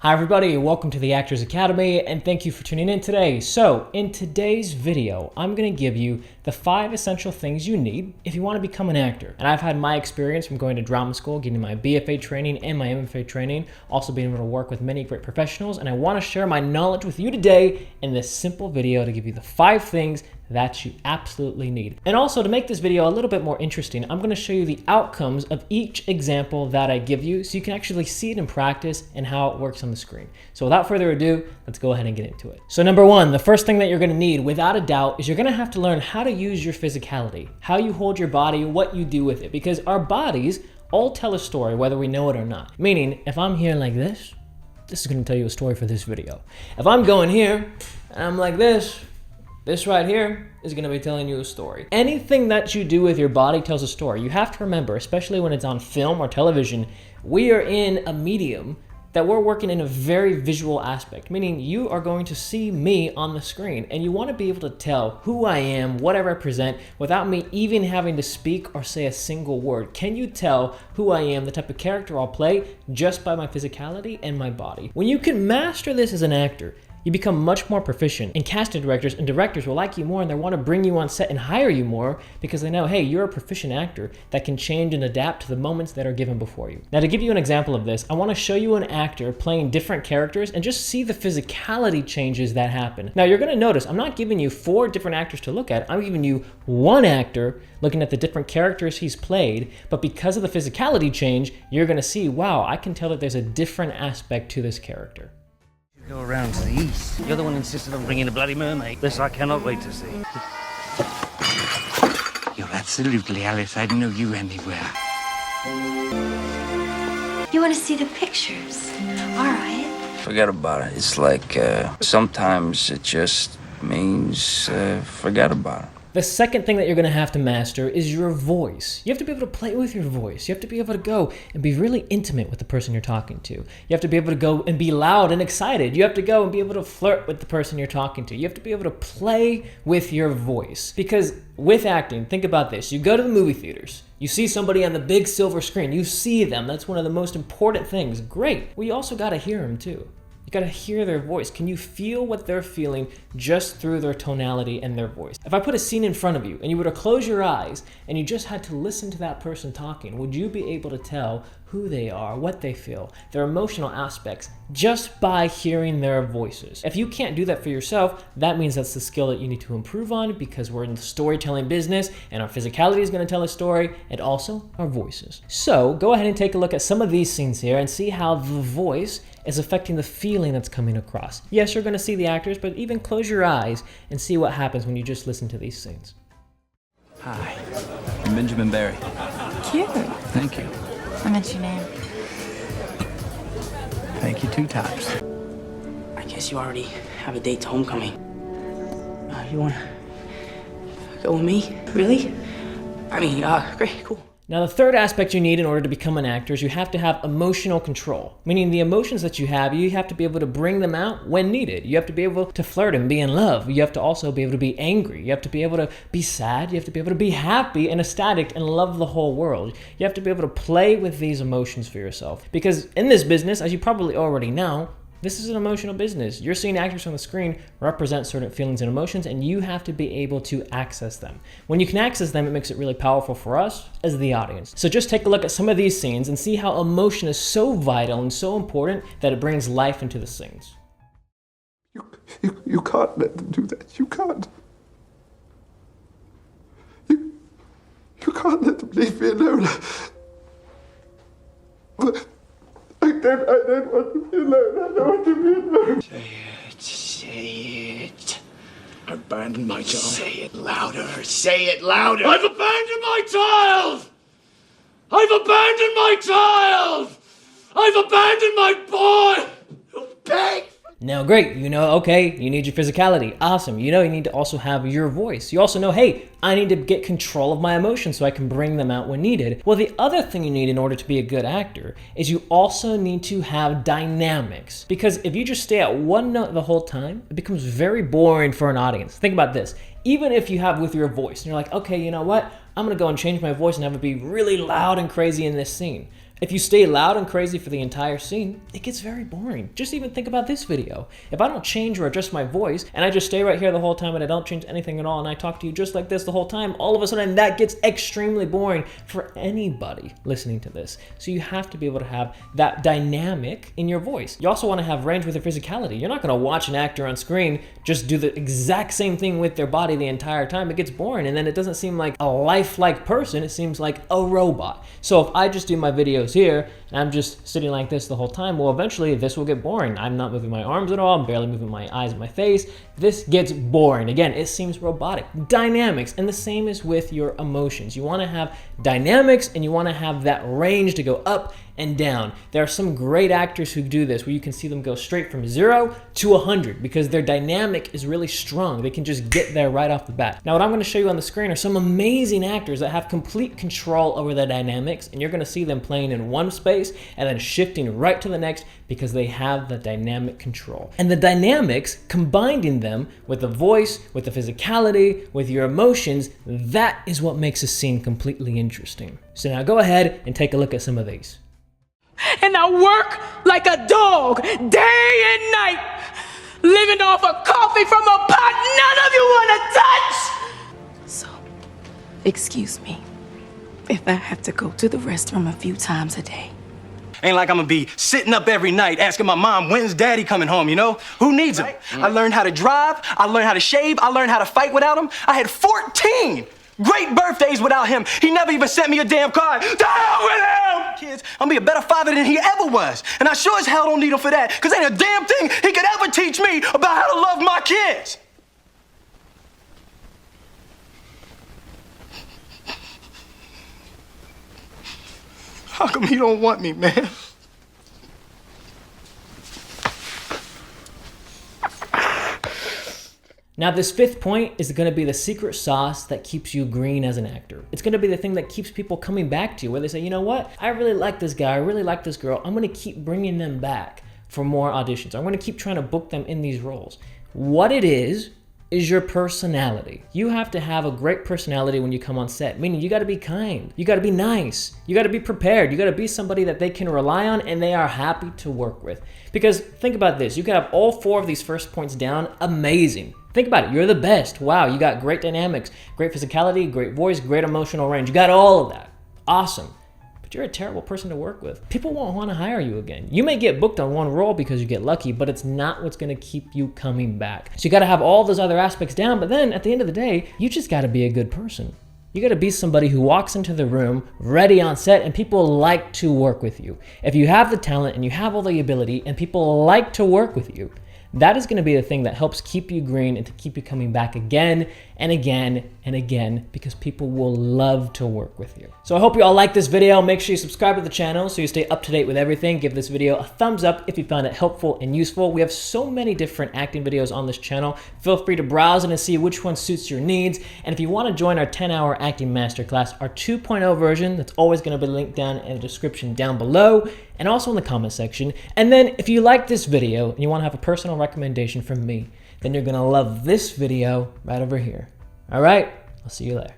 Hi everybody, welcome to the Actors Academy and thank you for tuning in today. So in today's video, I'm going to give you the 5 essential things you need if you want to become an actor. And I've had my experience from going to drama school, getting my BFA training and my MFA training, also being able to work with many great professionals, and I want to share my knowledge with you today in this simple video to give you the 5 things that you absolutely need. And also to make this video a little bit more interesting, I'm going to show you the outcomes of each example that I give you so you can actually see it in practice and how it works on the screen. So without further ado, let's go ahead and get into it. So number 1, the first thing that you're going to need without a doubt is you're going to have to learn how to use your physicality, how you hold your body, what you do with it, because our bodies all tell a story whether we know it or not. Meaning, if I'm here like this is going to tell you a story for this video. If I'm going here and I'm like this right here is going to be telling you a story. Anything that you do with your body tells a story. You have to remember, especially when it's on film or television, we are in a medium that we're working in a very visual aspect, meaning you are going to see me on the screen and you want to be able to tell who I am, what I represent, without me even having to speak or say a single word. Can you tell who I am, the type of character I'll play, just by my physicality and my body? When you can master this as an actor, you become much more proficient, and casting directors and directors will like you more and they want to bring you on set and hire you more because they know, hey, you're a proficient actor that can change and adapt to the moments that are given before you. Now, to give you an example of this, I want to show you an actor playing different characters and just see the physicality changes that happen. Now, you're going to notice I'm not giving you 4 different actors to look at. I'm giving you one actor looking at the different characters he's played, but because of the physicality change, you're going to see, wow, I can tell that there's a different aspect to this character. Go around to the east. You're the one who insisted on bringing the bloody mermaid. This I cannot wait to see. You're absolutely Alice. I'd know you anywhere. You want to see the pictures? All right. Forget about it. It's like sometimes it just means forget about it. The second thing that you're going to have to master is your voice. You have to be able to play with your voice. You have to be able to go and be really intimate with the person you're talking to. You have to be able to go and be loud and excited. You have to go and be able to flirt with the person you're talking to. You have to be able to play with your voice. Because with acting, think about this. You go to the movie theaters. You see somebody on the big silver screen. You see them. That's one of the most important things. Great. Well, you also got to hear them too. You gotta hear their voice. Can you feel what they're feeling just through their tonality and their voice? If I put a scene in front of you and you were to close your eyes and you just had to listen to that person talking, would you be able to tell who they are, what they feel, their emotional aspects, just by hearing their voices? If you can't do that for yourself, that means that's the skill that you need to improve on, because we're in the storytelling business and our physicality is gonna tell a story, and also our voices. So go ahead and take a look at some of these scenes here and see how the voice is affecting the feeling that's coming across. Yes, you're gonna see the actors, but even close your eyes and see what happens when you just listen to these scenes. Hi, I'm Benjamin Barry. Cute. Thank you. I meant your name. Thank you 2 times. I guess you already have a date to homecoming. You wanna go with me? Really? I mean, great, cool. Now, the third aspect you need in order to become an actor is you have to have emotional control, meaning the emotions that you have to be able to bring them out when needed. You have to be able to flirt and be in love. You have to also be able to be angry. You have to be able to be sad. You have to be able to be happy and ecstatic and love the whole world. You have to be able to play with these emotions for yourself, because in this business, as you probably already know, this is an emotional business. You're seeing actors on the screen represent certain feelings and emotions, and you have to be able to access them. When you can access them, it makes it really powerful for us as the audience. So just take a look at some of these scenes and see how emotion is so vital and so important that it brings life into the scenes. You can't let them do that. You can't. You can't let them leave me alone. I don't want to be alone. I don't want to be alone. Say it. Abandon my child. Say it louder. Say it louder. I've abandoned my child! I've abandoned my child! I've abandoned my boy! Beg! Now, great, okay, you need your physicality. Awesome. You need to also have your voice. You also know, hey, I need to get control of my emotions so I can bring them out when needed. Well, the other thing you need in order to be a good actor is you also need to have dynamics. Because if you just stay at one note the whole time, it becomes very boring for an audience. Think about this. Even if you have with your voice, and you're like, okay, you know what? I'm gonna go and change my voice and have it be really loud and crazy in this scene. If you stay loud and crazy for the entire scene, it gets very boring. Just even think about this video. If I don't change or adjust my voice, and I just stay right here the whole time and I don't change anything at all, and I talk to you just like this the whole time, all of a sudden that gets extremely boring for anybody listening to this. So you have to be able to have that dynamic in your voice. You also want to have range with your physicality. You're not going to watch an actor on screen just do the exact same thing with their body the entire time. It gets boring, and then it doesn't seem like a lifelike person. It seems like a robot. So if I just do my videos here and I'm just sitting like this the whole time, well, eventually this will get boring. I'm not moving my arms at all. I'm barely moving my eyes and my face. This gets boring. Again, it seems robotic. Dynamics, and the same is with your emotions. You want to have dynamics, and you want to have that range to go up and down. There are some great actors who do this, where you can see them go straight from 0 to 100 because their dynamic is really strong. They can just get there right off the bat. Now, what I'm going to show you on the screen are some amazing actors that have complete control over their dynamics, and you're going to see them playing in one space and then shifting right to the next because they have the dynamic control. And the dynamics, combining them with the voice, with the physicality, with your emotions, that is what makes a scene completely interesting. So now go ahead and take a look at some of these. And I work like a dog day and night, living off of coffee from a pot none of you want to touch. So, excuse me if I have to go to the restroom a few times a day. Ain't like I'm gonna be sitting up every night asking my mom, when's daddy coming home, you know? Who needs him? Right. I learned how to drive, I learned how to shave, I learned how to fight without him. I had 14 great birthdays without him. He never even sent me a damn card. The hell with him! Kids, I'm gonna be a better father than he ever was. And I sure as hell don't need him for that, because ain't a damn thing he could ever teach me about how to love my kids. How come he don't want me, man? Now, this fifth point is going to be the secret sauce that keeps you green as an actor. It's going to be the thing that keeps people coming back to you, where they say, you know what? I really like this guy. I really like this girl. I'm going to keep bringing them back for more auditions. I'm going to keep trying to book them in these roles. What it is your personality. You have to have a great personality when you come on set, meaning you got to be kind, you got to be nice, you got to be prepared, you got to be somebody that they can rely on and they are happy to work with. Because think about this, you could have all 4 of these first points down, amazing. Think about it, you're the best. Wow, you got great dynamics, great physicality, great voice, great emotional range. You got all of that. Awesome. But you're a terrible person to work with. People won't want to hire you again. You may get booked on one role because you get lucky, but it's not what's going to keep you coming back. So you got to have all those other aspects down, but then at the end of the day, you just got to be a good person. You got to be somebody who walks into the room ready on set and people like to work with you. If you have the talent and you have all the ability and people like to work with you, that is going to be the thing that helps keep you green and to keep you coming back again and again and again, because people will love to work with you. So I hope you all like this video. Make sure you subscribe to the channel so you stay up to date with everything. Give this video a thumbs up if you found it helpful and useful. We have so many different acting videos on this channel. Feel free to browse and see which one suits your needs. And if you want to join our 10-hour acting masterclass, our 2.0 version, that's always going to be linked down in the description down below and also in the comment section. And then if you like this video and you want to have a personal recommendation from me, then you're going to love this video right over here. All right, I'll see you there.